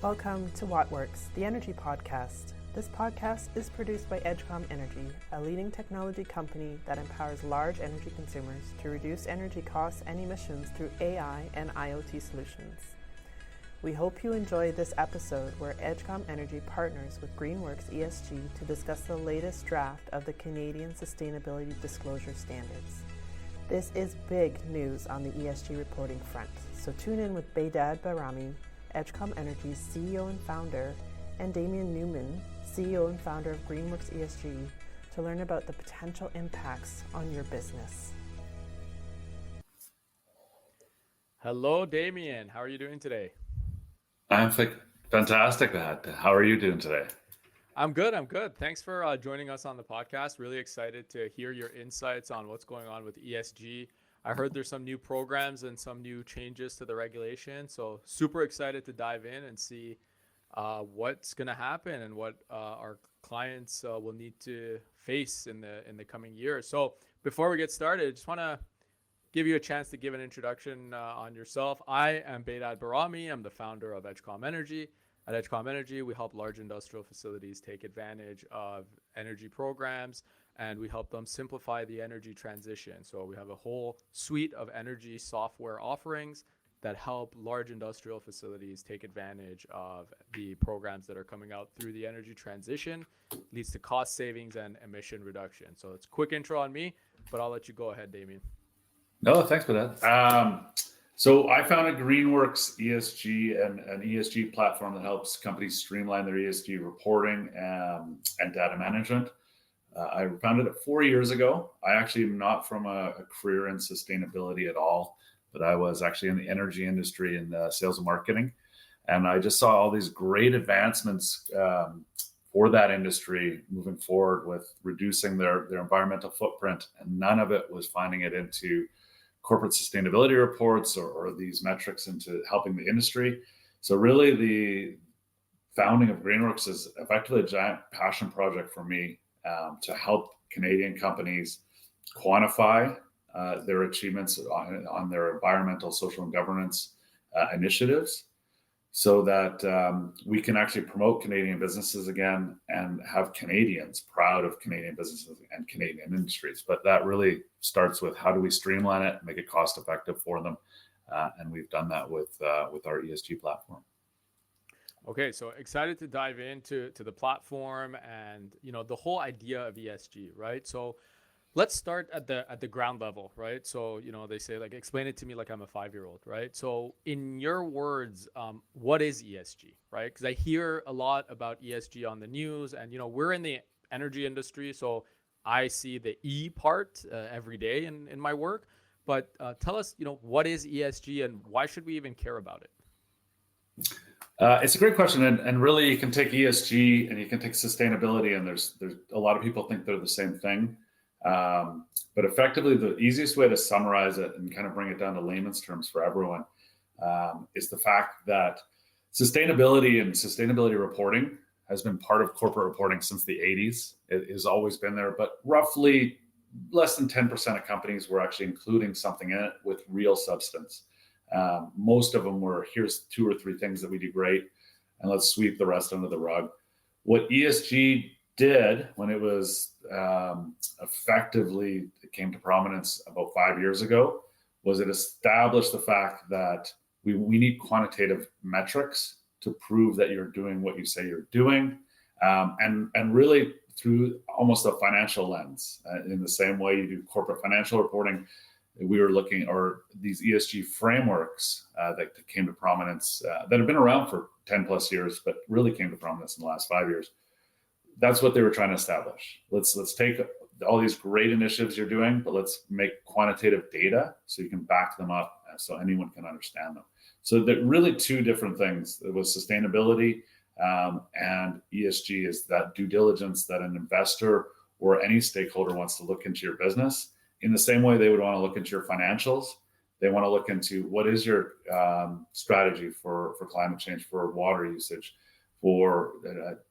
Welcome to What Works, the Energy Podcast. This podcast is produced by Edgecom Energy, a leading technology company that empowers large energy consumers to reduce energy costs and emissions through AI and IoT solutions. We hope you enjoy this episode where Edgecom Energy partners with GreenWorks ESG to discuss the latest draft of the Canadian Sustainability Disclosure Standards. This is big news on the ESG reporting front, so tune in with Behdad Bahrami, Edgecom Energy's CEO and founder, and Demian Newman, CEO and founder of GreenWorks ESG, to learn about the potential impacts on your business. Hello, Demian. How are you doing today? I'm fantastic, Matt. How are you doing today? I'm good. Thanks for joining us on the podcast. Really excited to hear your insights on what's going on with ESG. I heard there's some new programs and some new changes to the regulation. So super excited to dive in and see what's going to happen and what our clients will need to face in the coming years. So before we get started, I just want to give you a chance to give an introduction on yourself. I am Behdad Bahrami. I'm the founder of Edgecom Energy. At Edgecom Energy, we help large industrial facilities take advantage of energy programs, and we help them simplify the energy transition. So we have a whole suite of energy software offerings that help large industrial facilities take advantage of the programs that are coming out through the energy transition, leads to cost savings and emission reduction. So it's a quick intro on me, but I'll let you go ahead, Demian. No, thanks for that. So I founded GreenWorks ESG, an ESG platform that helps companies streamline their ESG reporting and data management. I founded it 4 years ago. I actually am not from a career in sustainability at all, but I was actually in the energy industry in sales and marketing. And I just saw all these great advancements for that industry moving forward with reducing their environmental footprint. And none of it was finding it into corporate sustainability reports or these metrics into helping the industry. So really the founding of GreenWorks is effectively a giant passion project for me to help Canadian companies quantify their achievements on their environmental, social, and governance initiatives so that we can actually promote Canadian businesses again and have Canadians proud of Canadian businesses and Canadian industries. But that really starts with how do we streamline it, make it cost effective for them. And we've done that with our ESG platform. Okay, so excited to dive into the platform and the whole idea of ESG, right? So let's start at the ground level, right? So they say like explain it to me like I'm a 5-year-old, right? So in your words, what is ESG, right? Because I hear a lot about ESG on the news, and we're in the energy industry, so I see the E part every day in my work. But tell us, what is ESG and why should we even care about it? It's a great question, and really you can take ESG and you can take sustainability, and there's a lot of people think they're the same thing, but effectively the easiest way to summarize it and kind of bring it down to layman's terms for everyone is the fact that sustainability and sustainability reporting has been part of corporate reporting since the 80s. It has always been there, but roughly less than 10% of companies were actually including something in it with real substance. Most of them were, here's 2 or 3 things that we do great, and let's sweep the rest under the rug. What ESG did when it was effectively, it came to prominence about 5 years ago, was it established the fact that we need quantitative metrics to prove that you're doing what you say you're doing, and really through almost a financial lens. In the same way you do corporate financial reporting, we were looking, or these ESG frameworks that came to prominence that have been around for 10 plus years, but really came to prominence in the last 5 years. That's what they were trying to establish. Let's take all these great initiatives you're doing, but let's make quantitative data so you can back them up so anyone can understand them. So they're really 2 different things. It was sustainability and ESG is that due diligence that an investor or any stakeholder wants to look into your business. In the same way they would want to look into your financials, they want to look into what is your strategy for climate change, for water usage, for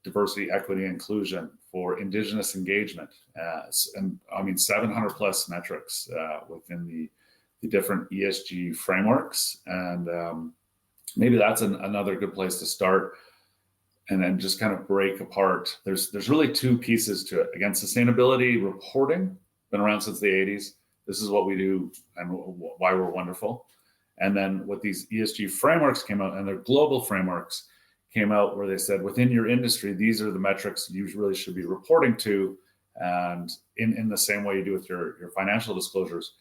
diversity, equity, inclusion, for Indigenous engagement. And I mean, 700 plus metrics within the different ESG frameworks. And maybe that's another good place to start, and then just kind of break apart. There's really two pieces to it. Again, sustainability reporting, been around since the 80s. This is what we do and why we're wonderful. And then what these ESG frameworks came out, and their global frameworks came out, where they said within your industry, these are the metrics you really should be reporting to, and in the same way you do with your financial disclosures.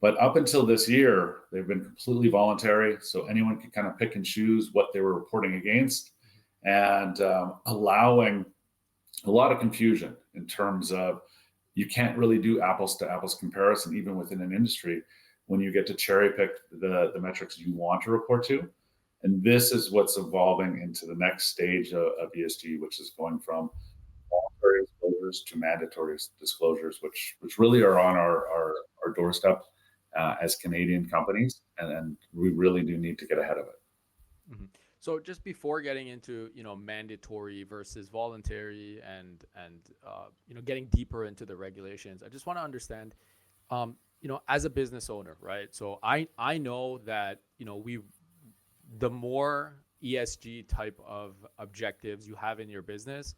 But up until this year, they've been completely voluntary, so anyone can kind of pick and choose what they were reporting against, and allowing a lot of confusion in terms of you can't really do apples to apples comparison, even within an industry, when you get to cherry pick the metrics you want to report to. And this is what's evolving into the next stage of ESG, which is going from voluntary disclosures to mandatory disclosures, which really are on our doorstep as Canadian companies, and we really do need to get ahead of it. Mm-hmm. So just before getting into mandatory versus voluntary and getting deeper into the regulations, I just want to understand, as a business owner, right? So I know that the more ESG type of objectives you have in your business,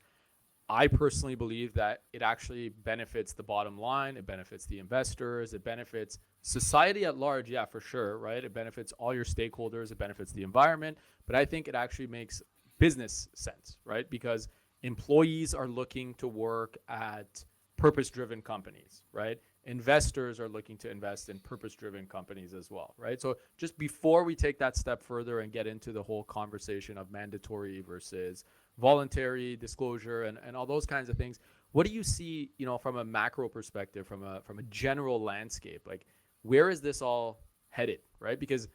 I personally believe that it actually benefits the bottom line. It benefits the investors. It benefits society at large. Yeah, for sure. Right. It benefits all your stakeholders. It benefits the environment. But I think it actually makes business sense, right? Because employees are looking to work at purpose-driven companies, right? Investors are looking to invest in purpose-driven companies as well, right? So just before we take that step further and get into the whole conversation of mandatory versus voluntary disclosure and all those kinds of things, what do you see, from a macro perspective, from a general landscape? Like, where is this all headed, right? Because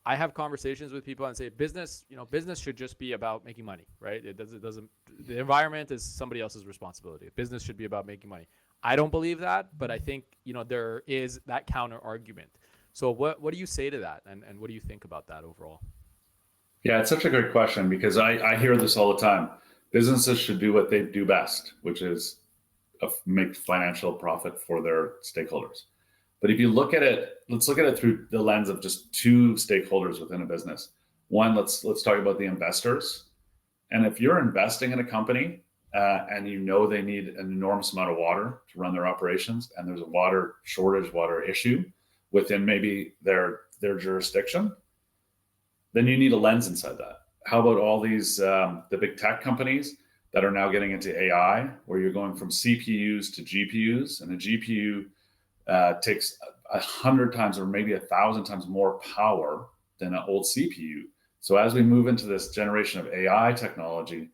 I have conversations with people and say business should just be about making money, right? It doesn't. The environment is somebody else's responsibility. Business should be about making money. I don't believe that, but I think there is that counter argument. So what do you say to that, and what do you think about that overall? Yeah, it's such a great question, because I hear this all the time. Businesses should do what they do best, which is make financial profit for their stakeholders. But if you look at it, let's look at it through the lens of just two stakeholders within a business. One, let's talk about the investors. And if you're investing in a company and they need an enormous amount of water to run their operations, and there's a water shortage, water issue within maybe their jurisdiction, then you need a lens inside that. How about all these the big tech companies that are now getting into AI, where you're going from CPUs to GPUs, and a GPU takes 100 times or maybe 1,000 times more power than an old CPU. So as we move into this generation of AI technology,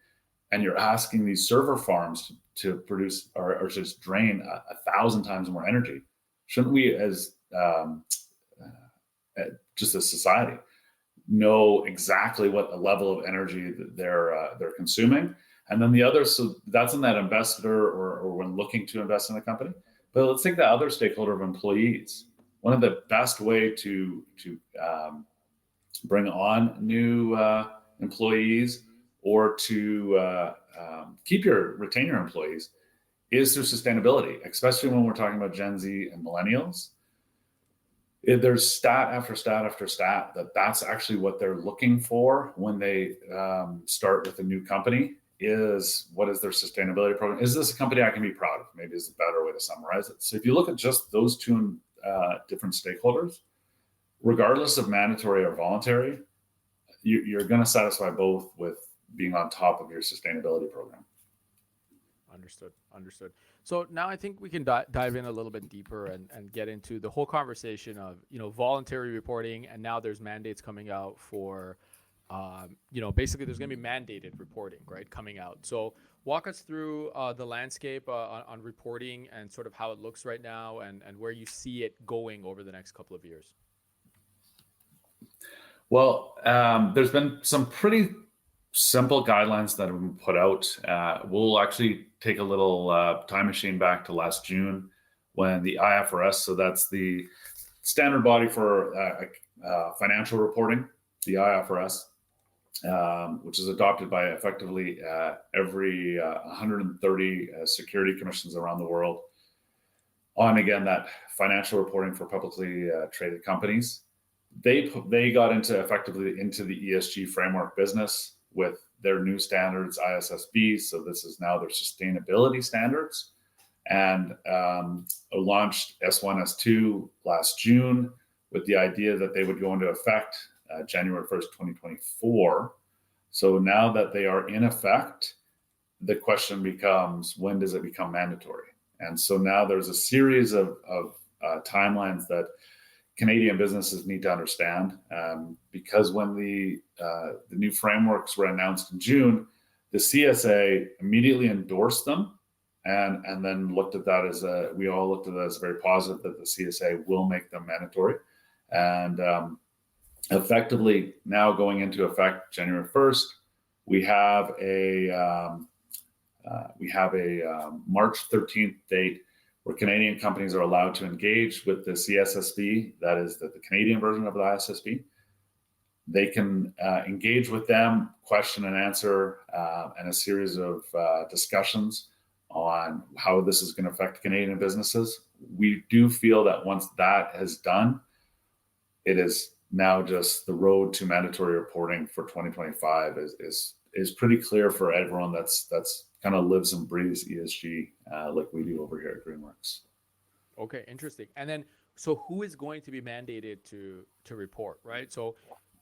and you're asking these server farms to produce or just drain 1,000 times more energy, shouldn't we, as just a society, know exactly what the level of energy that they're consuming? And then the other, so that's in that investor or when looking to invest in a company. But let's take the other stakeholder of employees. One of the best way to bring on new employees or to retain your employees is through sustainability, especially when we're talking about Gen Z and millennials. There's stat after stat after stat that's actually what they're looking for when they start with a new company. Is what is their sustainability program? Is this a company I can be proud of? Maybe is a better way to summarize it. So if you look at just those two different stakeholders, regardless of mandatory or voluntary, you're going to satisfy both with being on top of your sustainability program. Understood. So now I think we can dive in a little bit deeper and get into the whole conversation of voluntary reporting, and now there's mandates coming out for basically there's going to be mandated reporting, right, coming out. So walk us through the landscape on reporting and sort of how it looks right now and where you see it going over the next couple of years. Well, there's been some pretty simple guidelines that have been put out. We'll actually take a little time machine back to last June when the IFRS, so that's the standard body for financial reporting, the IFRS, which is adopted by effectively every 130 security commissions around the world on, again, that financial reporting for publicly traded companies. they got effectively into the ESG framework business with their new standards, ISSB. So this is now their sustainability standards, and launched S1, S2 last June with the idea that they would go into effect January 1st, 2024. So now that they are in effect, the question becomes, when does it become mandatory? And so now there's a series of timelines that Canadian businesses need to understand, because when the new frameworks were announced in June, the CSA immediately endorsed them, and then looked at that as we all looked at that as very positive, that the CSA will make them mandatory, and effectively now going into effect January 1st, we have a March 13th date where Canadian companies are allowed to engage with the CSSB, that is the Canadian version of the ISSB. They can engage with them, question and answer, and a series of discussions on how this is going to affect Canadian businesses. We do feel that once that is done, it is now just the road to mandatory reporting for 2025 is pretty clear for everyone that's kind of lives and breathes ESG like we do over here at GreenWorks. Okay, interesting. And then, so who is going to be mandated to report, right? So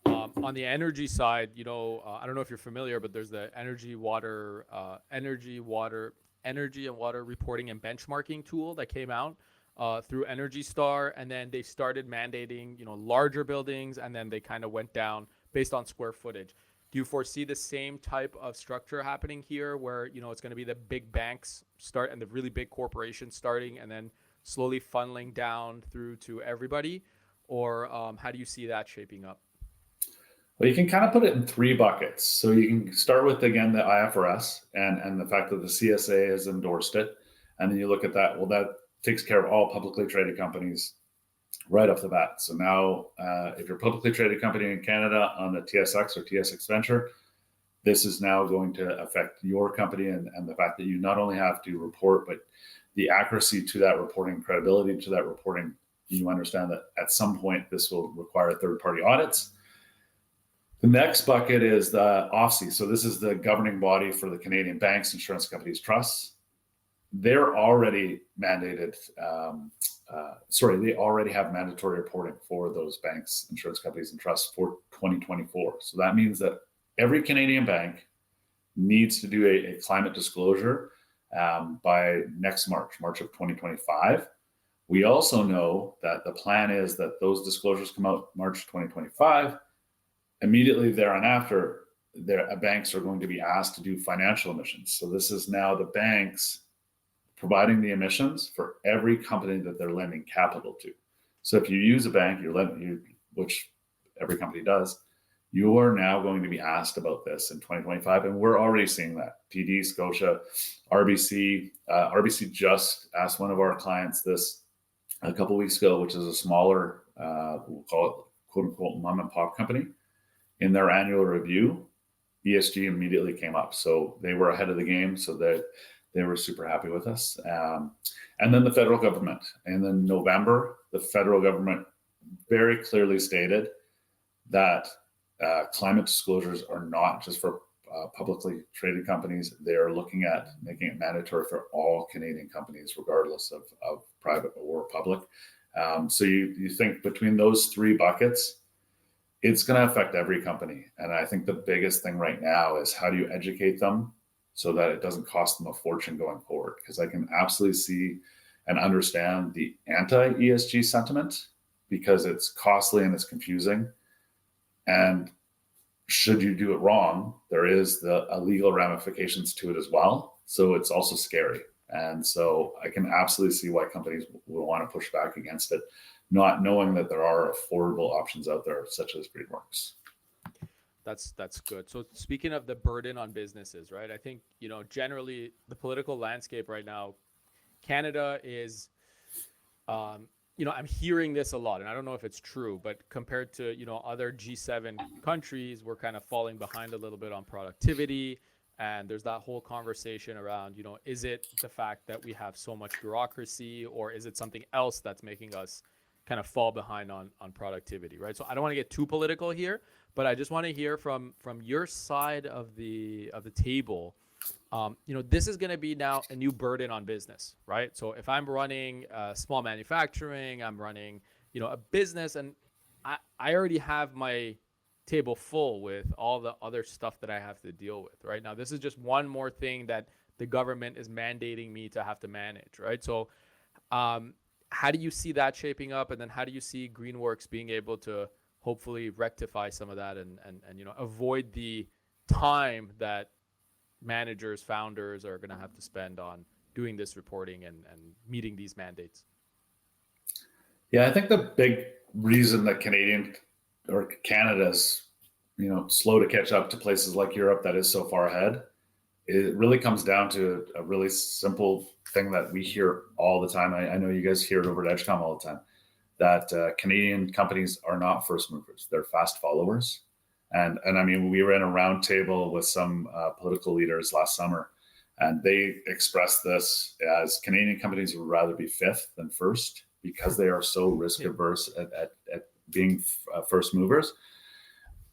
on the energy side, I don't know if you're familiar, but there's the energy and water reporting and benchmarking tool that came out through Energy Star, and then they started mandating, larger buildings, and then they kind of went down based on square footage. Do you foresee the same type of structure happening here where, it's going to be the big banks start and the really big corporations starting and then slowly funneling down through to everybody? Or how do you see that shaping up? Well, you can kind of put it in three buckets. So you can start with, again, the IFRS and the fact that the CSA has endorsed it. And then you look at that, well, that takes care of all publicly traded companies right off the bat. So now, if you're a publicly traded company in Canada on the TSX or TSX Venture, this is now going to affect your company, and the fact that you not only have to report, but the accuracy to that reporting, credibility to that reporting. You understand that at some point this will require third-party audits. The next bucket is the OFSI. So this is the governing body for the Canadian banks, insurance companies, trusts. They're already mandated. They already have mandatory reporting for those banks, insurance companies, and trusts for 2024. So that means that every Canadian bank needs to do a climate disclosure by next March of 2025. We also know that the plan is that those disclosures come out March 2025. Immediately thereafter, banks are going to be asked to do financial emissions. So this is now the banks providing the emissions for every company that they're lending capital to. So if you use a bank, which every company does, you are now going to be asked about this in 2025. And we're already seeing that. TD, Scotia, RBC. RBC just asked one of our clients this a couple of weeks ago, which is a smaller, we'll call it quote unquote mom and pop company. In their annual review, ESG immediately came up. So they were ahead of the game. So they were super happy with us. And then the federal government. And in November, the federal government very clearly stated that climate disclosures are not just for publicly traded companies. They are looking at making it mandatory for all Canadian companies, regardless of private or public. So you think between those three buckets, it's going to affect every company. And I think the biggest thing right now is how do you educate them so that it doesn't cost them a fortune going forward? Because I can absolutely see and understand the anti-ESG sentiment, because it's costly and it's confusing. And should you do it wrong, there is the legal ramifications to it as well. So it's also scary. And so I can absolutely see why companies will want to push back against it, not knowing that there are affordable options out there, such as GreenWorks. That's good. So speaking of the burden on businesses, right? I think, generally the political landscape right now, Canada is, I'm hearing this a lot, and I don't know if it's true, but compared to, other G7 countries, we're kind of falling behind a little bit on productivity. And there's that whole conversation around, is it the fact that we have so much bureaucracy, or is it something else that's making us kind of fall behind on productivity, right? So I don't want to get too political here, but I just want to hear from your side of the table. This is going to be now a new burden on business, right? So if I'm running small manufacturing, I'm running, a business, and I already have my table full with all the other stuff that I have to deal with, right? Now, this is just one more thing that the government is mandating me to have to manage, right? So how do you see that shaping up? And then how do you see GreenWorks being able to hopefully rectify some of that and avoid the time that managers, founders are going to have to spend on doing this reporting and meeting these mandates? Yeah, I think the big reason that Canada's, slow to catch up to places like Europe that is so far ahead, it really comes down to a really simple thing that we hear all the time. I know you guys hear it over at Edgecom all the time, that Canadian companies are not first movers; they're fast followers. And I mean, we were in a roundtable with some political leaders last summer, and they expressed this as Canadian companies would rather be fifth than first because they are so risk averse at being first movers.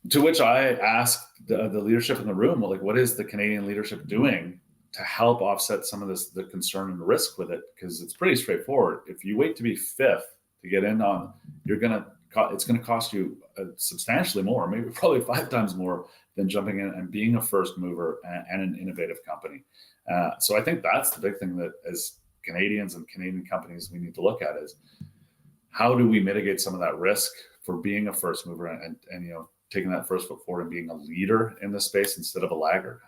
To which I asked the leadership in the room, well, like, what is the Canadian leadership doing to help offset some of the concern and the risk with it? Because it's pretty straightforward. If you wait to be fifth to get in on, it's going to cost you substantially more, maybe probably 5 times more than jumping in and being a first mover and an innovative company. So I think that's the big thing that as Canadians and Canadian companies we need to look at is how do we mitigate some of that risk for being a first mover and taking that first foot forward and being a leader in this space instead of a laggard.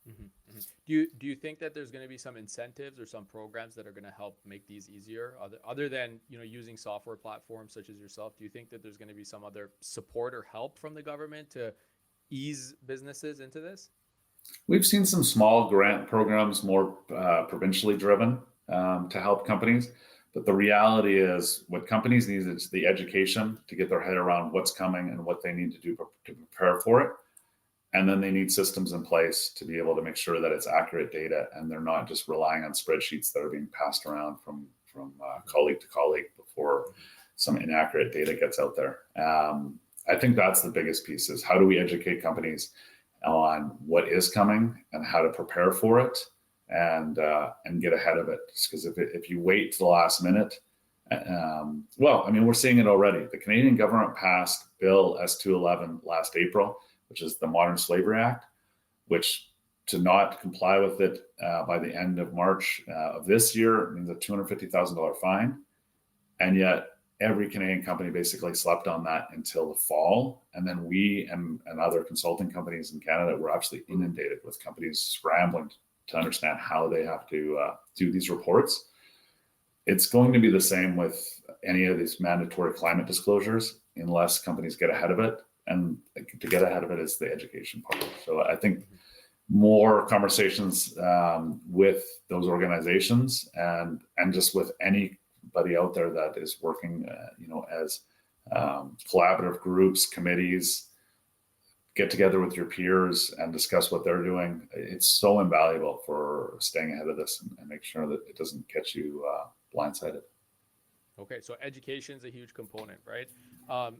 Mm-hmm. Mm-hmm. Do you think that there's going to be some incentives or some programs that are going to help make these easier other than using software platforms such as yourself? Do you think that there's going to be some other support or help from the government to ease businesses into this? We've seen some small grant programs, more provincially driven, to help companies. But the reality is what companies need is the education to get their head around what's coming and what they need to do to prepare for it. And then they need systems in place to be able to make sure that it's accurate data and they're not just relying on spreadsheets that are being passed around from colleague to colleague before some inaccurate data gets out there. I think that's the biggest piece is how do we educate companies on what is coming and how to prepare for it and get ahead of it. Because if you wait to the last minute, we're seeing it already. The Canadian government passed Bill S211 last April, which is the Modern Slavery Act, which to not comply with it by the end of March of this year means a $250,000 fine. And yet every Canadian company basically slept on that until the fall. And then we and other consulting companies in Canada were actually inundated with companies scrambling to understand how they have to do these reports. It's going to be the same with any of these mandatory climate disclosures unless companies get ahead of it. And to get ahead of it is the education part. So I think more conversations with those organizations and just with anybody out there that is working, as collaborative groups, committees, get together with your peers and discuss what they're doing. It's so invaluable for staying ahead of this and make sure that it doesn't get you blindsided. Okay, so education is a huge component, right?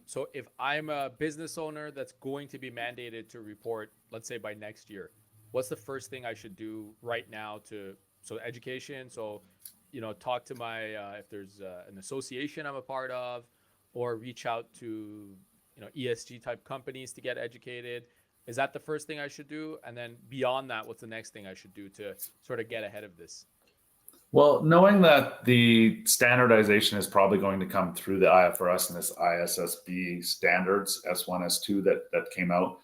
So if I'm a business owner that's going to be mandated to report, let's say by next year, what's the first thing I should do right now so education, talk to my, if there's an association I'm a part of, or reach out to, ESG type companies to get educated. Is that the first thing I should do? And then beyond that, what's the next thing I should do to sort of get ahead of this? Well, knowing that the standardization is probably going to come through the IFRS and this CSSB standards, S1, S2 that came out,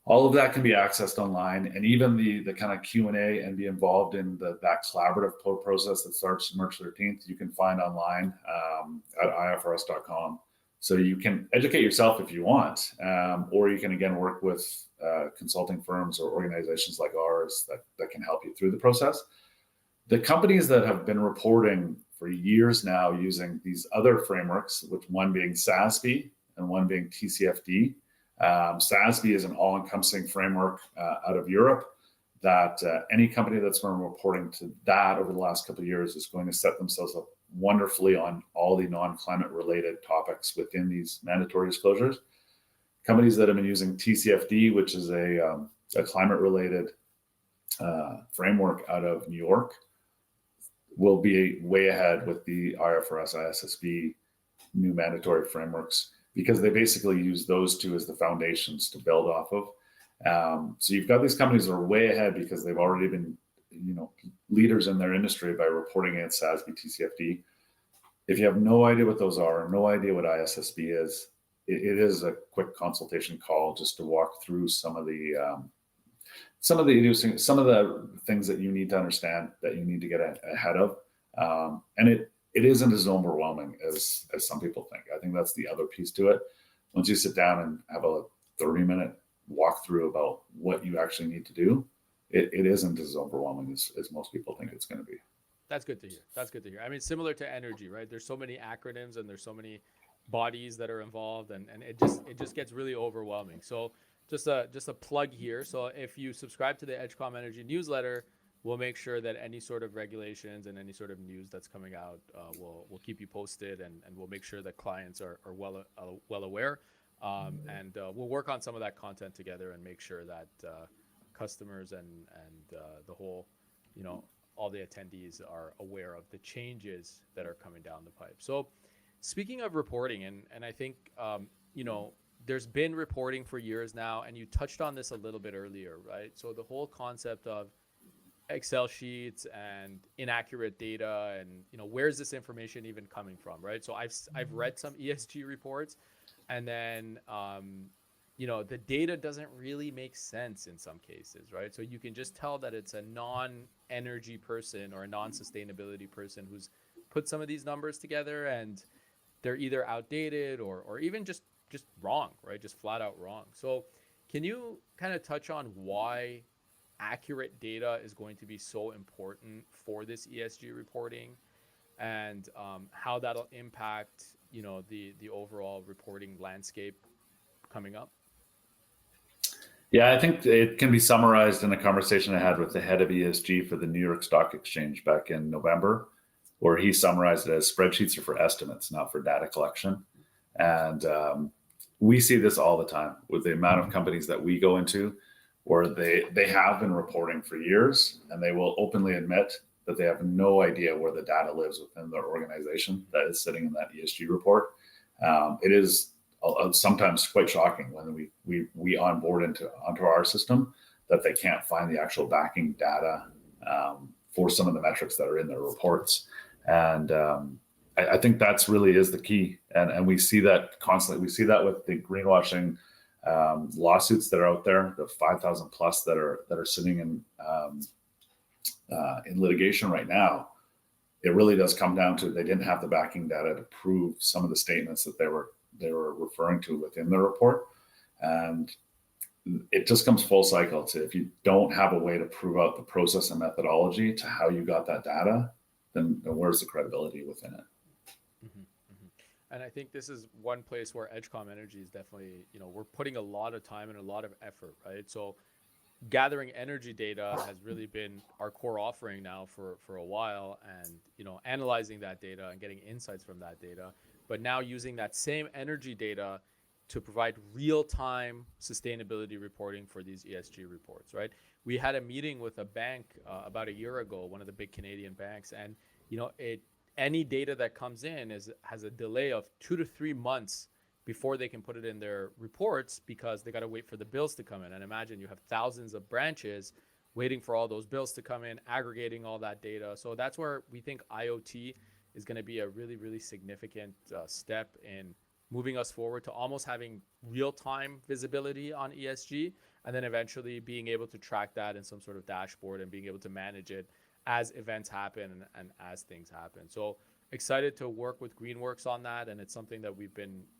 all of that can be accessed online. And even the kind of Q&A and be involved in that collaborative process that starts March 13th, you can find online at ifrs.com. So you can educate yourself if you want, or you can, again, work with consulting firms or organizations like ours that can help you through the process. The companies that have been reporting for years now using these other frameworks, which one being SASB and one being TCFD. SASB is an all-encompassing framework out of Europe that any company that's been reporting to that over the last couple of years is going to set themselves up wonderfully on all the non-climate related topics within these mandatory disclosures. Companies that have been using TCFD, which is a climate related framework out of New York, will be way ahead with the IFRS ISSB new mandatory frameworks, because they basically use those two as the foundations to build off of. So you've got these companies that are way ahead because they've already been, leaders in their industry by reporting against SASB, TCFD. If you have no idea what those are, no idea what ISSB is, it is a quick consultation call just to walk through some of the things that you need to understand, that you need to get ahead of. And it isn't as overwhelming as some people think. I think that's the other piece to it. Once you sit down and have a 30-minute walkthrough about what you actually need to do, it isn't as overwhelming as most people think it's going to be. That's good to hear. I mean, similar to energy, right? There's so many acronyms and there's so many bodies that are involved, and it just gets really overwhelming. So just a plug here. So if you subscribe to the Edgecom Energy newsletter, we'll make sure that any sort of regulations and any sort of news that's coming out, we'll keep you posted, and we'll make sure that clients are well aware. And we'll work on some of that content together and make sure that customers and the whole, all the attendees are aware of the changes that are coming down the pipe. So speaking of reporting, and I think, there's been reporting for years now, and you touched on this a little bit earlier, right? So the whole concept of Excel sheets and inaccurate data, and where's this information even coming from, right? So I've read some ESG reports, and then the data doesn't really make sense in some cases, right? So you can just tell that it's a non-energy person or a non-sustainability person who's put some of these numbers together, and they're either outdated or even just wrong, right? Just flat out wrong. So can you kind of touch on why accurate data is going to be so important for this ESG reporting, and how that'll impact, the overall reporting landscape coming up? Yeah, I think it can be summarized in a conversation I had with the head of ESG for the New York Stock Exchange back in November, where he summarized it as spreadsheets are for estimates, not for data collection. And we see this all the time with the amount of companies that we go into, where they have been reporting for years, and they will openly admit that they have no idea where the data lives within their organization that is sitting in that ESG report. It is sometimes quite shocking when we onboard onto our system that they can't find the actual backing data for some of the metrics that are in their reports. And I think that's really is the key. And we see that constantly. We see that with the greenwashing lawsuits that are out there, the 5,000 plus that are sitting in litigation right now. It really does come down to they didn't have the backing data to prove some of the statements that they were referring to within the report. And it just comes full cycle to, if you don't have a way to prove out the process and methodology to how you got that data, then where's the credibility within it? Mm-hmm, mm-hmm. And I think this is one place where Edgecom Energy is definitely, we're putting a lot of time and a lot of effort, right? So gathering energy data has really been our core offering now for a while, and analyzing that data and getting insights from that data, but now using that same energy data to provide real-time sustainability reporting for these ESG reports, right? We had a meeting with a bank about a year ago, one of the big Canadian banks, and any data that comes in has a delay of 2 to 3 months before they can put it in their reports, because they got to wait for the bills to come in. And imagine you have thousands of branches waiting for all those bills to come in, aggregating all that data. So that's where we think IoT is going to be a really, really significant step in moving us forward to almost having real-time visibility on ESG, and then eventually being able to track that in some sort of dashboard and being able to manage it as events happen and as things happen. So excited to work with GreenWorks on that, and it's something that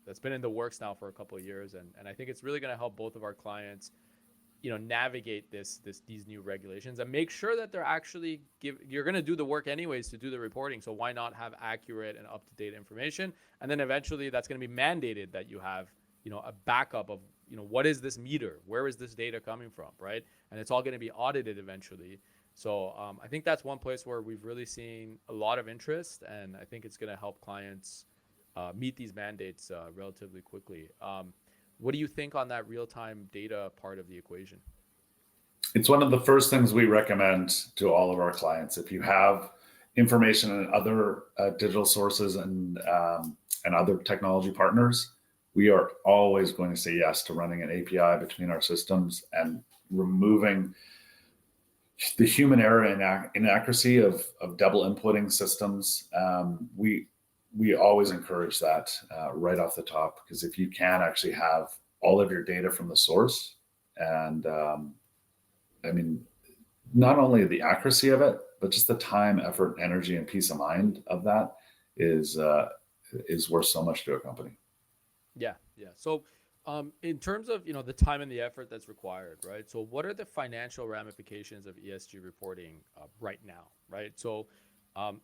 that's been in the works now for a couple of years, and I think it's really going to help both of our clients navigate these new regulations and make sure that they're actually you're going to do the work anyways to do the reporting, so why not have accurate and up-to-date information? And then eventually that's going to be mandated that you have a backup of what is this meter? Where is this data coming from, right? And it's all going to be audited eventually. So I think that's one place where we've really seen a lot of interest, and I think it's going to help clients meet these mandates relatively quickly. What do you think on that real-time data part of the equation? It's one of the first things we recommend to all of our clients. If you have information and other digital sources and other technology partners, we are always going to say yes to running an API between our systems and removing the human error and inaccuracy of double inputting systems. We always encourage that right off the top, because if you can actually have all of your data from the source, and I mean, not only the accuracy of it, but just the time, effort, energy, and peace of mind of that is worth so much to a company. Yeah. So in terms of, the time and the effort that's required, right? So what are the financial ramifications of ESG reporting right now, right? So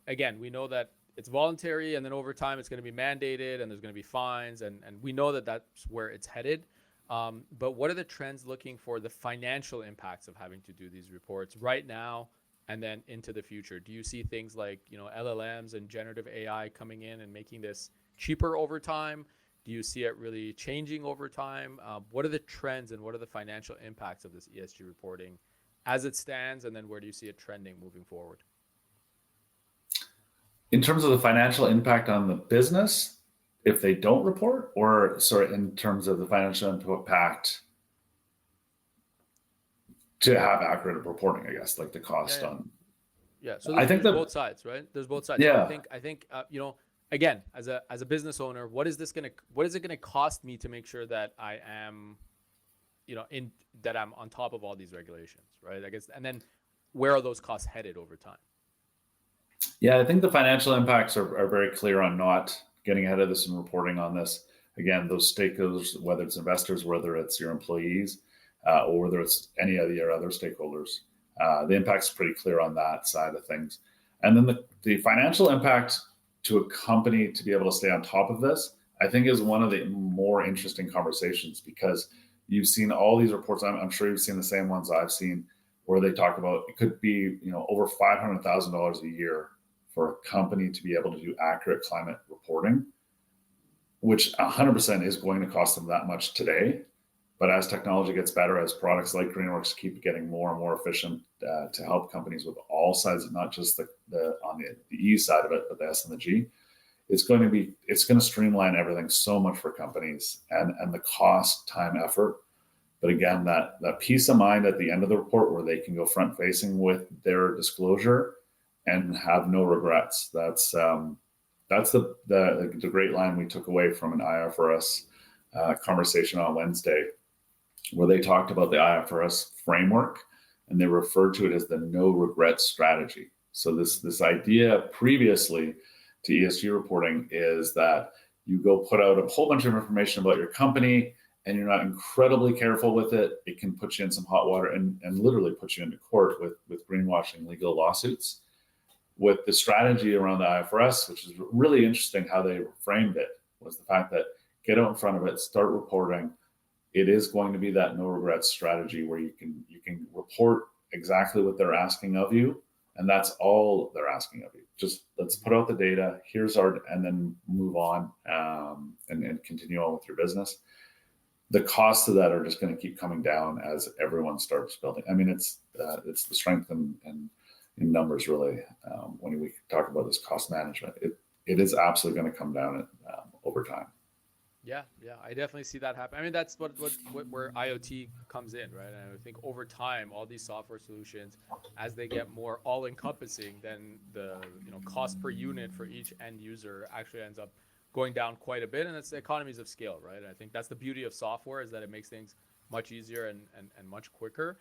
again, we know that it's voluntary, and then over time it's going to be mandated, and there's going to be fines, and we know that that's where it's headed. But what are the trends looking for the financial impacts of having to do these reports right now and then into the future? Do you see things like, LLMs and generative AI coming in and making this cheaper over time? Do you see it really changing over time? What are the trends and what are the financial impacts of this ESG reporting as it stands? And then where do you see it trending moving forward? In terms of the financial impact on the business, if they don't report, or in terms of the financial impact to have accurate reporting, I guess, like the cost on. Yeah. So I think there's both sides, right? There's both sides. Yeah. So I think again, as a business owner, what is it going to cost me to make sure that I am, that I'm on top of all these regulations, right? I guess, and then where are those costs headed over time? Yeah, I think the financial impacts are very clear on not getting ahead of this and reporting on this. Again, those stakeholders, whether it's investors, whether it's your employees, or whether it's any of your other stakeholders, the impact's pretty clear on that side of things. And then the financial impact to a company to be able to stay on top of this, I think, is one of the more interesting conversations, because you've seen all these reports. I'm sure you've seen the same ones I've seen, where they talk about it could be over $500,000 a year for a company to be able to do accurate climate reporting, which 100% is going to cost them that much today. But as technology gets better, as products like GreenWorks keep getting more and more efficient to help companies with all sides, not just the on the E side of it, but the S and the G, it's going to streamline everything so much for companies, and the cost, time, effort. But again, that peace of mind at the end of the report, where they can go front facing with their disclosure and have no regrets. That's the great line we took away from an IFRS conversation on Wednesday, where they talked about the IFRS framework, and they referred to it as the no regrets strategy. So this idea previously to ESG reporting is that you go put out a whole bunch of information about your company, and you're not incredibly careful with it. It can put you in some hot water and literally put you into court with greenwashing legal lawsuits. With the strategy around the IFRS, which is really interesting how they framed it, was the fact that get out in front of it, start reporting. It is going to be that no regrets strategy, where you can report exactly what they're asking of you, and that's all they're asking of you. Just let's put out the data. And then move on and continue on with your business. The costs of that are just going to keep coming down as everyone starts building. I mean, it's the strength in numbers, really. When we talk about this cost management, it is absolutely going to come down over time. Yeah, I definitely see that happen. I mean, that's where IoT comes in, right? And I think over time, all these software solutions, as they get more all-encompassing, then the cost per unit for each end user actually ends up going down quite a bit, and it's the economies of scale, right? And I think that's the beauty of software, is that it makes things much easier and much quicker.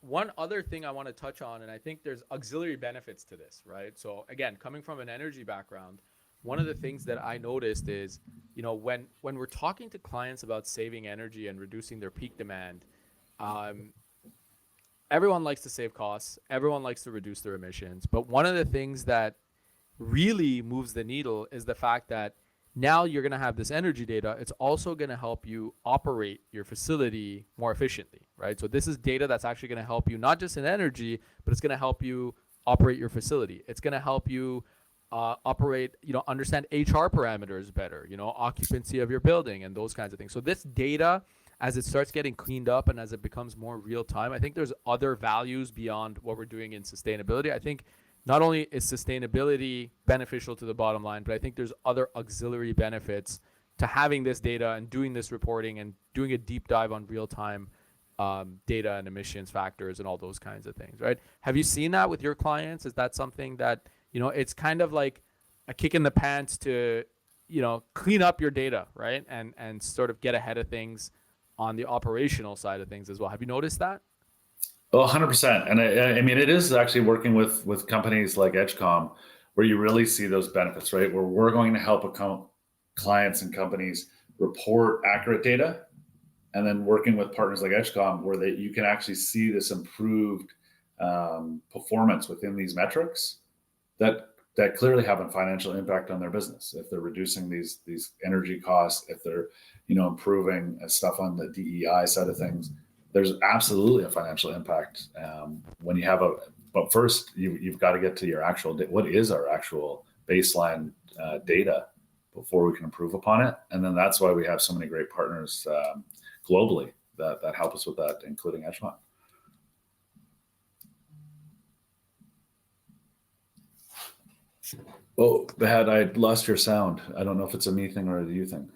One other thing I want to touch on, and I think there's auxiliary benefits to this, right? So again, coming from an energy background, one of the things that I noticed is, when we're talking to clients about saving energy and reducing their peak demand, everyone likes to save costs. Everyone likes to reduce their emissions. But one of the things that really moves the needle is the fact that Now you're going to have this energy data. It's also going to help you operate your facility more efficiently, right? So this is data that's actually going to help you not just in energy, but it's going to help you operate your facility. It's going to help you operate, understand HR parameters better, occupancy of your building and those kinds of things. So this data, as it starts getting cleaned up and as it becomes more real time, I think there's other values beyond what we're doing in sustainability. I think not only is sustainability beneficial to the bottom line, but I think there's other auxiliary benefits to having this data and doing this reporting and doing a deep dive on real time data and emissions factors and all those kinds of things, right? Have you seen that with your clients? Is that something that, it's kind of like a kick in the pants to, clean up your data, right? And sort of get ahead of things on the operational side of things as well. Have you noticed that? Oh, 100%. And I mean, it is actually working with companies like Edgecom where you really see those benefits, right? Where we're going to help clients and companies report accurate data, and then working with partners like Edgecom where you can actually see this improved performance within these metrics that clearly have a financial impact on their business. If they're reducing these energy costs, if they're improving stuff on the DEI side of things, there's absolutely a financial impact when you have but first you've got to get to your actual, what is our actual baseline data before we can improve upon it. And then that's why we have so many great partners globally that help us with that, including Edgecom. Oh, Behdad, I lost your sound. I don't know if it's a me thing or a you thing.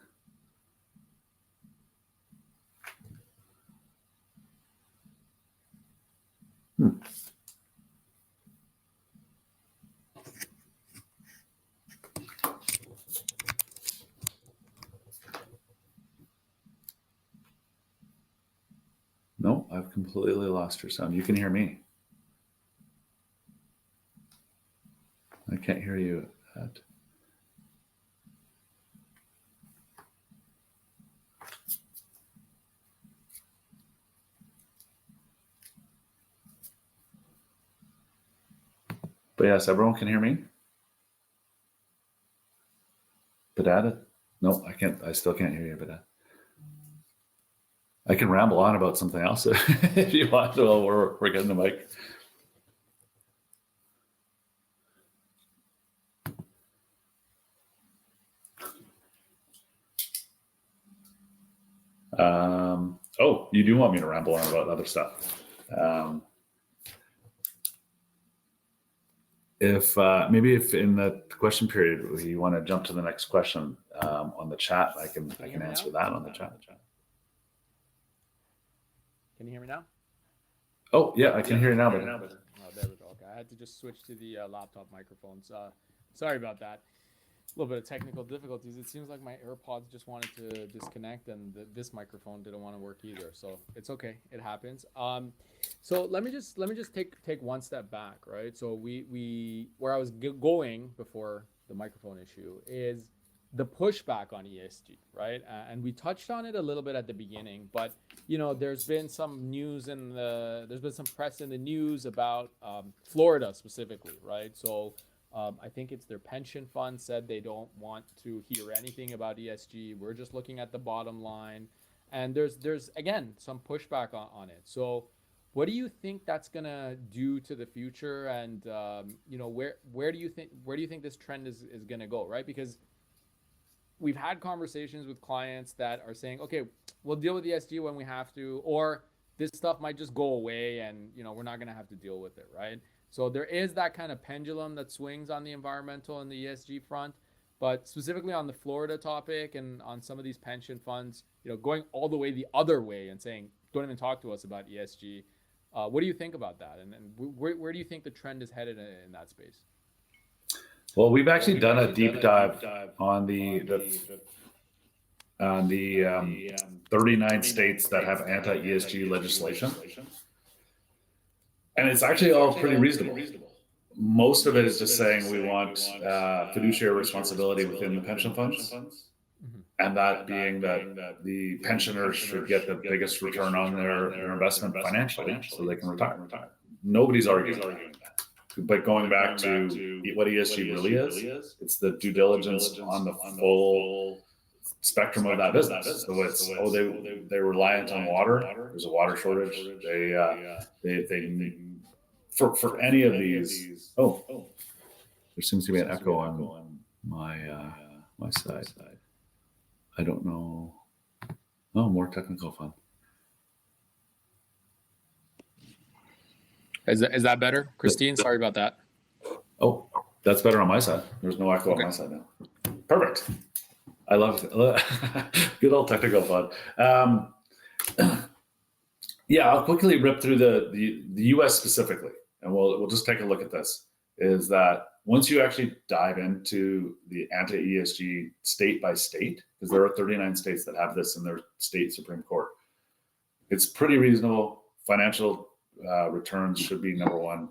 No, I've completely lost your sound. You can hear me. I can't hear you. But yes, everyone can hear me. Behdad? No, I can't. I still can't hear you, Behdad. I can ramble on about something else if you want to while we're getting the mic. Oh, you do want me to ramble on about other stuff. If in the question period you want to jump to the next question on the chat, I can answer that on the chat. Can you hear me now? Oh yeah, I can hear you now. But oh, there we go. Okay, I had to just switch to the laptop microphones. Sorry about that. A little bit of technical difficulties. It seems like my AirPods just wanted to disconnect, and this microphone didn't want to work either. So it's okay. It happens. So let me just take one step back, right? So we where I was going before the microphone issue is the pushback on ESG, right? And we touched on it a little bit at the beginning, but there's been some news there's been some press in the news about Florida specifically, right? So I think it's their pension fund said they don't want to hear anything about ESG. We're just looking at the bottom line, and there's again some pushback on it. So what do you think that's gonna do to the future, and where do you think this trend is gonna go, right? Because we've had conversations with clients that are saying, okay, we'll deal with ESG when we have to, or this stuff might just go away and we're not gonna have to deal with it, right? So there is that kind of pendulum that swings on the environmental and the ESG front, but specifically on the Florida topic and on some of these pension funds, going all the way the other way and saying, don't even talk to us about ESG. What do you think about that? And where do you think the trend is headed in that space? Well, we've actually done a deep dive on the 39 states that have anti-ESG legislation. And it's actually all pretty reasonable. Most of it is just saying we want fiduciary responsibility within the pension funds. And that being that the pensioners should get the biggest return on their investment financially so they can retire. Nobody's arguing that. But going back to what ESG really is, it's the due diligence on the full spectrum of that business. So it's they're reliant on water. There's a water shortage. They for any of these. Oh, there seems to be an echo on my side. I don't know. Oh, more technical fun. Is that better, Christine? Sorry about that. Oh, that's better on my side. There's no echo on my side now. Perfect. I love it. Good old technical fun. Yeah, I'll quickly rip through the U.S. specifically, and we'll just take a look at this. Is that once you actually dive into the anti-ESG state by state, because there are 39 states that have this in their state Supreme Court, it's pretty reasonable. Financial returns should be number one.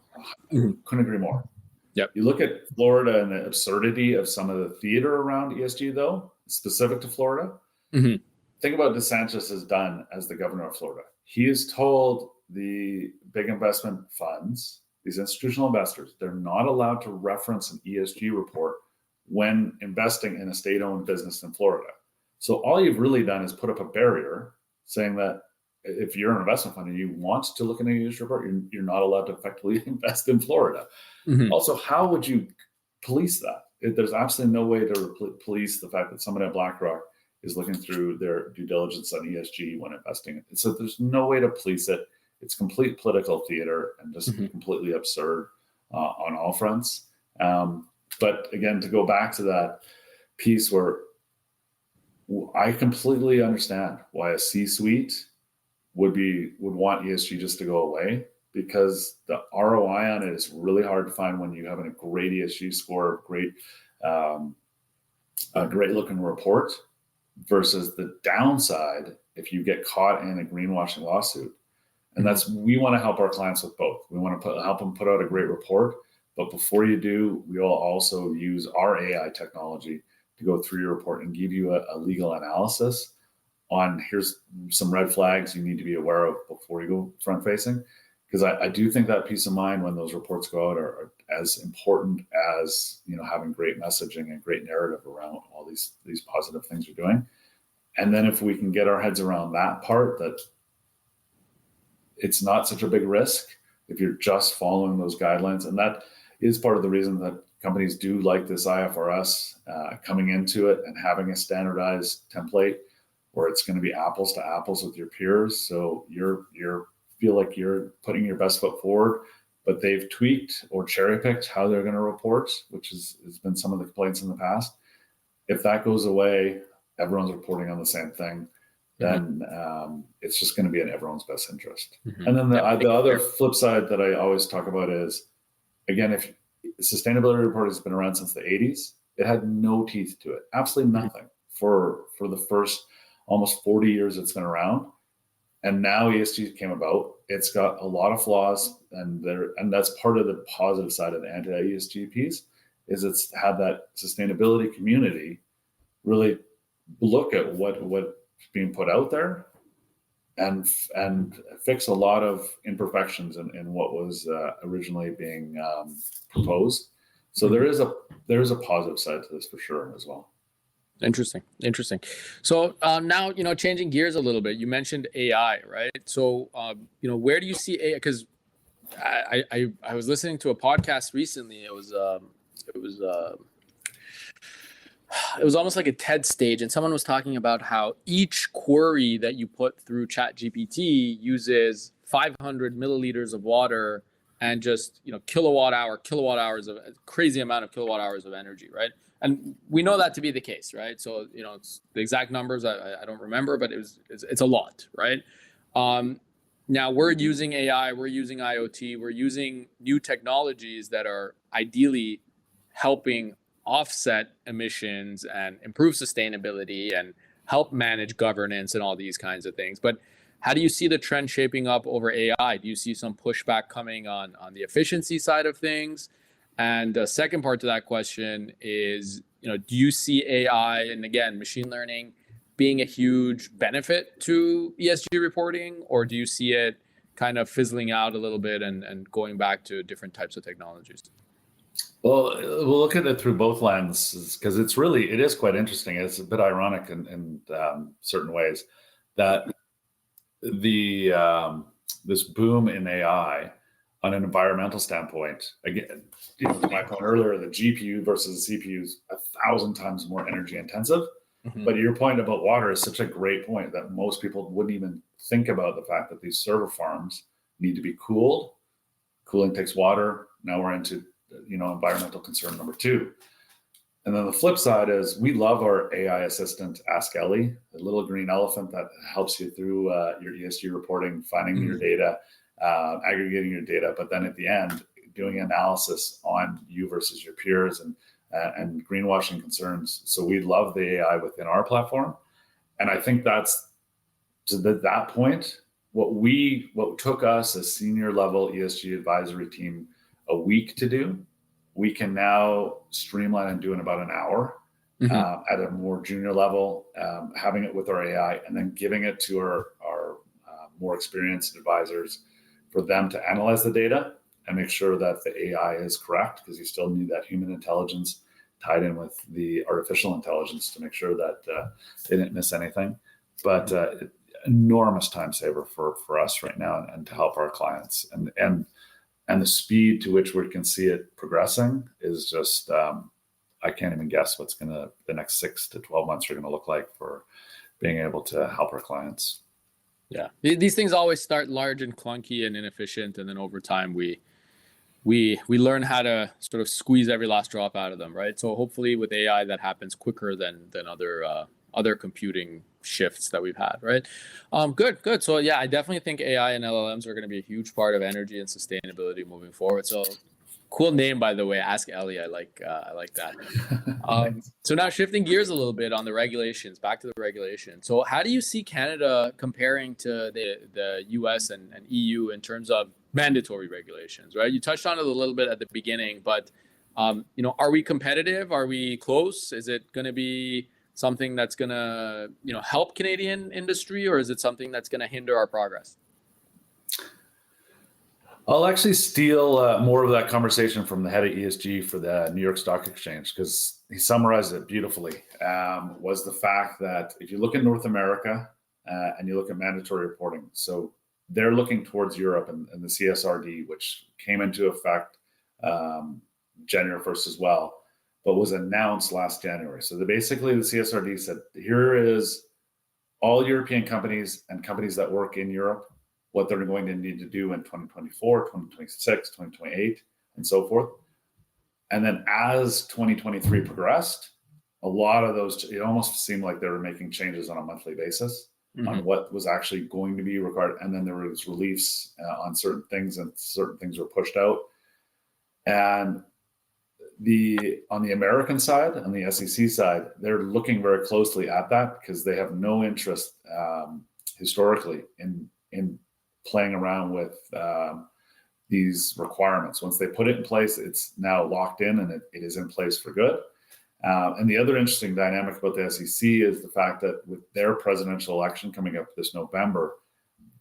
Couldn't agree more. Yep. You look at Florida and the absurdity of some of the theater around ESG, though, specific to Florida. Mm-hmm. Think about what DeSantis has done as the governor of Florida. He has told the big investment funds, these institutional investors, they're not allowed to reference an ESG report when investing in a state-owned business in Florida. So all you've really done is put up a barrier saying that if you're an investment fund and you want to look at an ESG report, you're not allowed to effectively invest in Florida. Mm-hmm. Also, how would you police that? There's absolutely no way to police the fact that someone at BlackRock is looking through their due diligence on ESG when investing. So there's no way to police it. It's complete political theater and just completely absurd on all fronts. But again, to go back to that piece where I completely understand why a C-suite would want ESG just to go away, because the ROI on it is really hard to find when you have a great ESG score, a great looking report, versus the downside if you get caught in a greenwashing lawsuit. And we want to help our clients with both. We want to help them put out a great report, but before you do, we'll also use our AI technology to go through your report and give you a legal analysis on here's some red flags you need to be aware of before you go front facing. Because I do think that peace of mind when those reports go out are as important as having great messaging and great narrative around all these positive things you're doing. And then if we can get our heads around that part, that it's not such a big risk if you're just following those guidelines. And that is part of the reason that companies do like this IFRS coming into it and having a standardized template where it's going to be apples to apples with your peers. So you're feel like you're putting your best foot forward, but they've tweaked or cherry picked how they're going to report, which has been some of the complaints in the past. If that goes away, everyone's reporting on the same thing, then it's just going to be in everyone's best interest. And then the other flip side that I always talk about is, again, if sustainability reporting has been around since the 80s, it had no teeth to it, absolutely nothing for the first almost 40 years it's been around. And now ESG came about. It's got a lot of flaws, and that's part of the positive side of the anti-ESG piece, is it's had that sustainability community really look at what's being put out there and fix a lot of imperfections in what was originally being proposed. So there is a positive side to this for sure as well. Interesting. So now, changing gears a little bit, you mentioned AI, right? So, where do you see AI? Because I was listening to a podcast recently. It was almost like a TED stage, and someone was talking about how each query that you put through ChatGPT uses 500 milliliters of water and just kilowatt hours of crazy amount of kilowatt hours of energy, right? And we know that to be the case, right? So, it's the exact numbers I don't remember, but it's a lot, right? Now we're using AI, we're using IoT, we're using new technologies that are ideally helping offset emissions and improve sustainability and help manage governance and all these kinds of things. But how do you see the trend shaping up over AI? Do you see some pushback coming on the efficiency side of things? And the second part to that question is, do you see AI and, again, machine learning being a huge benefit to ESG reporting, or do you see it, kind of fizzling out a little bit and going back to different types of technologies? Well, we'll look at it through both lenses because it is quite interesting. It's a bit ironic in certain ways that this boom in AI on an environmental standpoint, again, to my point earlier, the GPU versus the CPU is 1,000 times more energy intensive. Mm-hmm. But your point about water is such a great point that most people wouldn't even think about the fact that these server farms need to be cooled. Cooling takes water. Now we're into environmental concern number 2. And then the flip side is we love our AI assistant, Ask Ellie, the little green elephant that helps you through your ESG reporting, finding your data, aggregating your data, but then at the end, doing analysis on you versus your peers and greenwashing concerns. So we love the AI within our platform. And I think that's to that point, what took us a senior level ESG advisory team a week to do, we can now streamline and do in about an hour at a more junior level, having it with our AI and then giving it to our more experienced advisors for them to analyze the data and make sure that the AI is correct, because you still need that human intelligence tied in with the artificial intelligence to make sure that they didn't miss anything. But enormous time saver for us right now and to help our clients. And the speed to which we can see it progressing is just, I can't even guess what's the next 6 to 12 months are going to look like for being able to help our clients. Yeah, these things always start large and clunky and inefficient, and then over time we learn how to sort of squeeze every last drop out of them, right? So hopefully with AI that happens quicker than other computing shifts that we've had, right? Good. So yeah, I definitely think AI and LLMs are going to be a huge part of energy and sustainability moving forward. So cool name, by the way, Ask Ellie. I like that. So now shifting gears a little bit on the regulations, back to the regulation. So how do you see Canada comparing to the US and EU in terms of mandatory regulations, right? You touched on it a little bit at the beginning, but are we competitive? Are we close? Is it going to be something that's going to help Canadian industry, or is it something that's going to hinder our progress? I'll actually steal more of that conversation from the head of ESG for the New York Stock Exchange, because he summarized it beautifully, was the fact that if you look at North America and you look at mandatory reporting, so they're looking towards Europe and the CSRD, which came into effect January 1st as well, but was announced last January. So basically the CSRD said, here is all European companies and companies that work in Europe, what they're going to need to do in 2024, 2026, 2028, and so forth. And then as 2023 progressed, a lot of those, it almost seemed like they were making changes on a monthly basis on what was actually going to be required. And then there was reliefs on certain things, and certain things were pushed out. And on the American side, on the SEC side, they're looking very closely at that because they have no interest historically in playing around with these requirements. Once they put it in place, it's now locked in and it is in place for good. And the other interesting dynamic about the SEC is the fact that with their presidential election coming up this November,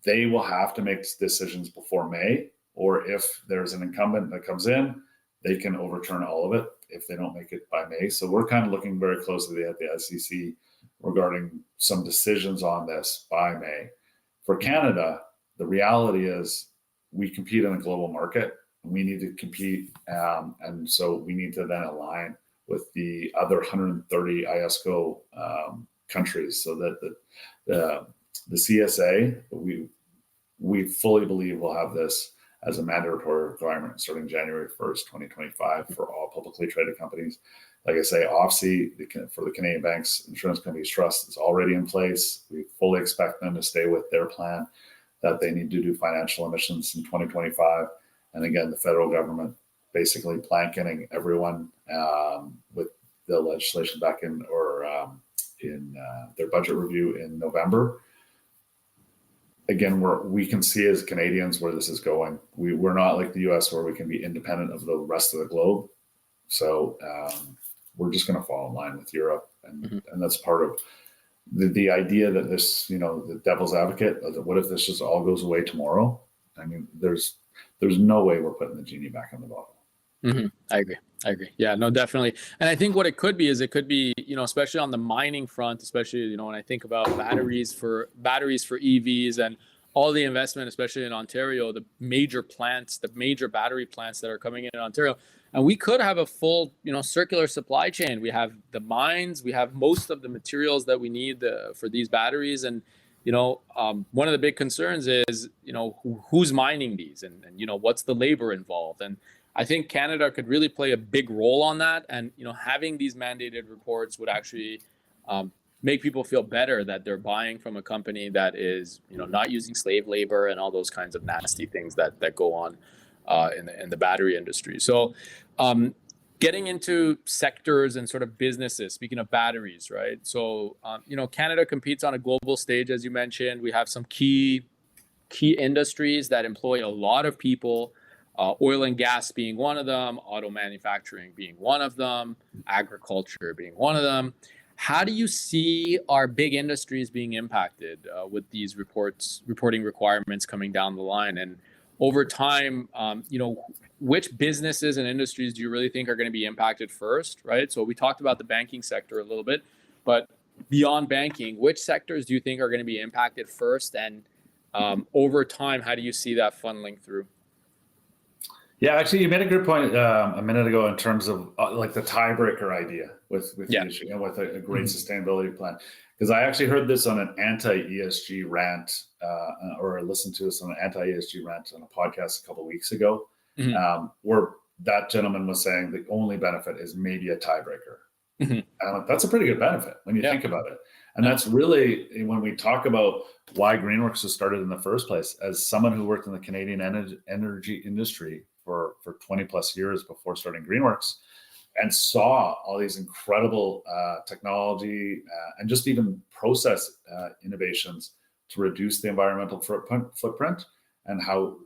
they will have to make decisions before May, or if there's an incumbent that comes in, they can overturn all of it if they don't make it by May. So we're kind of looking very closely at the SEC regarding some decisions on this by May. For Canada, the reality is we compete in a global market. We need to compete, and so we need to then align with the other 130 ISCO countries, so that the CSA, we fully believe will have this as a mandatory requirement starting January 1st, 2025 for all publicly traded companies. Like I say, OFSI, for the Canadian Banks Insurance Companies Trust, is already in place. We fully expect them to stay with their plan that they need to do financial emissions in 2025. And again, the federal government basically blanketing everyone with the legislation back in their budget review in November. Again, we can see as Canadians where this is going. We're not like the US where we can be independent of the rest of the globe. So we're just going to fall in line with Europe. And that's part of the idea that this, the devil's advocate, what if this just all goes away tomorrow? I mean, there's no way we're putting the genie back in the bottle. I agree. Yeah, no, definitely. And I think what it could be, especially on the mining front, especially, when I think about batteries for EVs and all the investment, especially in Ontario, the major battery plants that are coming in Ontario. And we could have a full, circular supply chain. We have the mines, we have most of the materials that we need for these batteries. And, one of the big concerns is, who's mining these and what's the labor involved? And I think Canada could really play a big role on that. And, having these mandated reports would actually make people feel better that they're buying from a company that is, not using slave labor and all those kinds of nasty things that go on in the battery industry. So getting into sectors and sort of businesses, speaking of batteries, right? So, Canada competes on a global stage, as you mentioned. We have some key industries that employ a lot of people. Oil and gas being one of them, auto manufacturing being one of them, agriculture being one of them. How do you see our big industries being impacted with these reporting requirements coming down the line? And over time, which businesses and industries do you really think are going to be impacted first, right? So we talked about the banking sector a little bit, but beyond banking, which sectors do you think are going to be impacted first? And over time, how do you see that funneling through? Yeah, actually, you made a good point a minute ago in terms of like the tiebreaker idea with the issue and with a great sustainability plan. Because I actually heard this on an anti-ESG rant, or listened to this on an anti-ESG rant on a podcast a couple of weeks ago, where that gentleman was saying the only benefit is maybe a tiebreaker. And I'm like, that's a pretty good benefit when you think about it. And that's really when we talk about why GreenWorks was started in the first place. As someone who worked in the Canadian energy industry for 20 plus years before starting GreenWorks, and saw all these incredible technology and just even process innovations to reduce the environmental footprint, and how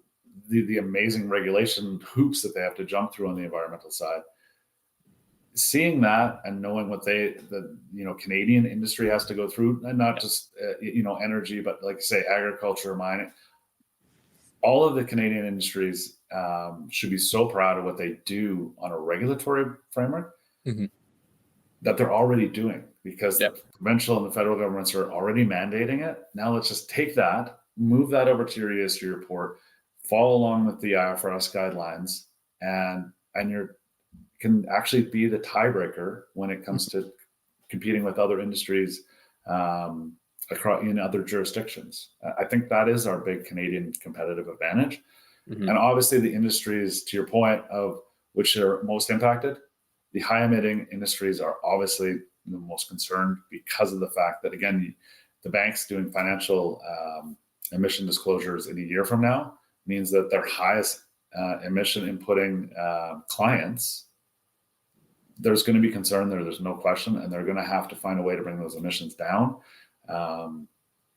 the amazing regulation hoops that they have to jump through on the environmental side. Seeing that and knowing what the Canadian industry has to go through, and not just energy, but like say agriculture, mining, all of the Canadian industries should be so proud of what they do on a regulatory framework that they're already doing, because the provincial and the federal governments are already mandating it. Now let's just take that, move that over to your ESG report, follow along with the IFRS guidelines, and you can actually be the tiebreaker when it comes to competing with other industries across in other jurisdictions. I think that is our big Canadian competitive advantage. And obviously the industries, to your point, of which are most impacted, the high emitting industries are obviously the most concerned, because of the fact that, again, the banks doing financial emission disclosures in a year from now means that their highest emission inputting clients, there's going to be concern there. There's no question. And they're going to have to find a way to bring those emissions down.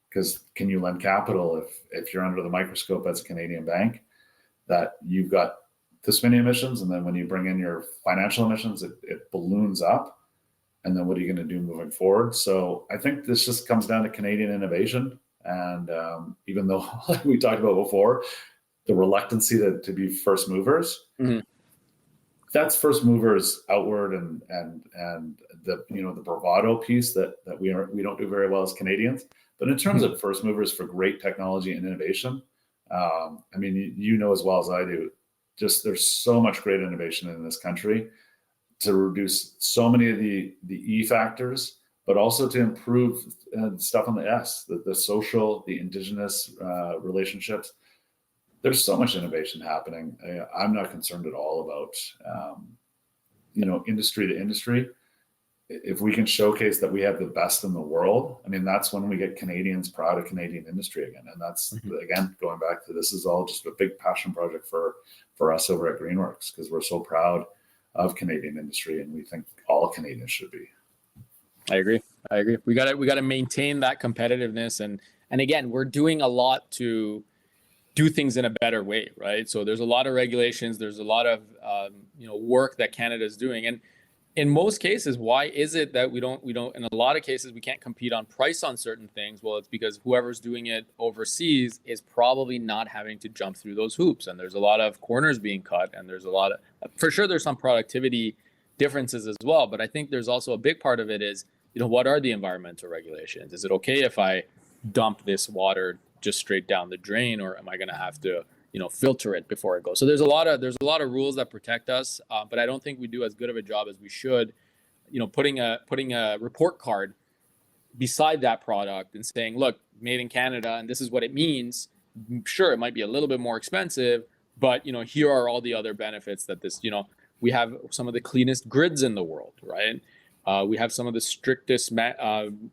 Because can you lend capital if you're under the microscope as a Canadian bank, that you've got this many emissions, and then when you bring in your financial emissions, it balloons up, and then what are you going to do moving forward? So I think this just comes down to Canadian innovation, and even though, like we talked about before, the reluctancy to be first movers, that's first movers outward, and the the bravado piece that we don't do very well as Canadians. But in terms of first movers for great technology and innovation, I mean, as well as I do, just there's so much great innovation in this country to reduce so many of the E factors, but also to improve stuff on the S, the social, the Indigenous relationships. There's so much innovation happening. I'm not concerned at all about, industry to industry. If we can showcase that we have the best in the world, I mean, that's when we get Canadians proud of Canadian industry again. And that's, again, going back to, this is all just a big passion project for us over at GreenWorks, because we're so proud of Canadian industry, and we think all Canadians should be. I agree. We got to maintain that competitiveness. And again, we're doing a lot to do things in a better way, right? So there's a lot of regulations, there's a lot of work that Canada is doing, and in most cases, why is it that we don't, in a lot of cases, we can't compete on price on certain things? Well, it's because whoever's doing it overseas is probably not having to jump through those hoops. And there's a lot of corners being cut, and there's a lot of, for sure, there's some productivity differences as well. But I think there's also a big part of it is, what are the environmental regulations? Is it okay if I dump this water just straight down the drain, or am I going to have to filter it before it goes? So there's a lot of rules that protect us, but I don't think we do as good of a job as we should, putting a report card beside that product and saying, look, made in Canada, and this is what it means. Sure, it might be a little bit more expensive, but here are all the other benefits that this, we have some of the cleanest grids in the world, right? We have some of the strictest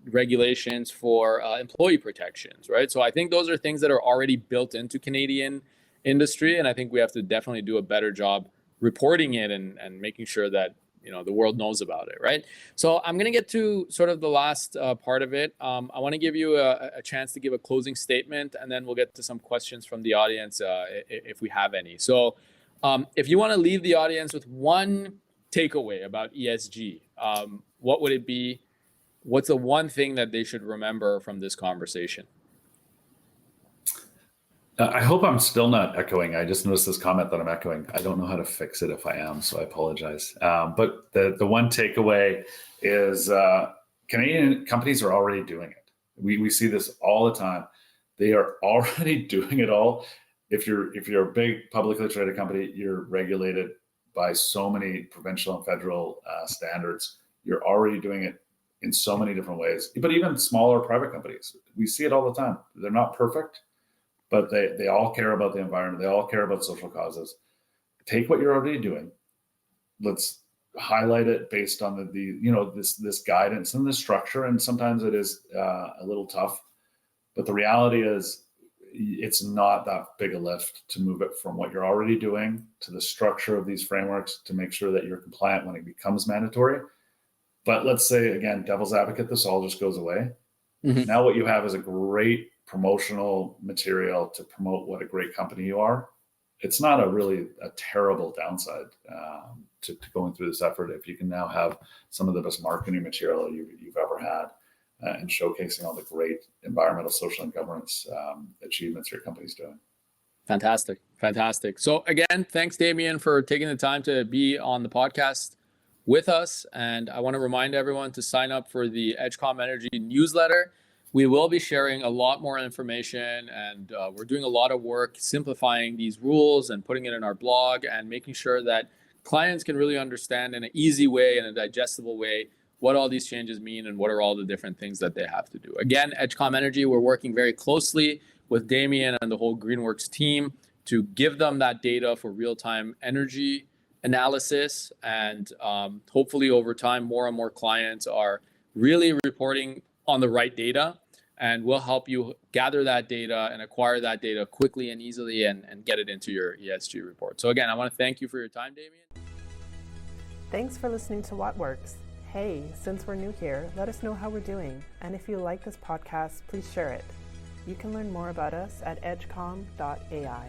regulations for employee protections, right? So I think those are things that are already built into Canadian industry, and I think we have to definitely do a better job reporting it and making sure that the world knows about it, right? So I'm going to get to sort of the last part of it. I want to give you a chance to give a closing statement, and then we'll get to some questions from the audience if we have any. So if you want to leave the audience with one takeaway about ESG, what would it be? What's the one thing that they should remember from this conversation? I hope I'm still not echoing. I just noticed this comment that I'm echoing. I don't know how to fix it if I am, so I apologize. But the one takeaway is Canadian companies are already doing it. We see this all the time. They are already doing it all. If you're a big publicly traded company, you're regulated by so many provincial and federal standards. You're already doing it in so many different ways. But even smaller private companies, we see it all the time. They're not perfect, but they all care about the environment. They all care about social causes. Take what you're already doing. Let's highlight it based on this guidance and this structure. And sometimes it is a little tough, but the reality is it's not that big a lift to move it from what you're already doing to the structure of these frameworks to make sure that you're compliant when it becomes mandatory. But let's say, again, devil's advocate, this all just goes away. Mm-hmm. Now what you have is a great promotional material to promote what a great company you are. It's not a terrible downside to going through this effort if you can now have some of the best marketing material you've ever had and showcasing all the great environmental, social, and governance achievements your company's doing. Fantastic. So again, thanks, Demian, for taking the time to be on the podcast with us. And I want to remind everyone to sign up for the Edgecom Energy newsletter. We will be sharing a lot more information, and we're doing a lot of work simplifying these rules and putting it in our blog and making sure that clients can really understand in an easy way, in a digestible way, what all these changes mean and what are all the different things that they have to do. Again, Edgecom Energy, we're working very closely with Demian and the whole GreenWorks team to give them that data for real-time energy analysis. And hopefully over time, more and more clients are really reporting on the right data, and we'll help you gather that data and acquire that data quickly and easily and get it into your ESG report. So again, I want to thank you for your time, Demian. Thanks for listening to What Works. Hey, since we're new here, let us know how we're doing. And if you like this podcast, please share it. You can learn more about us at edgecom.ai.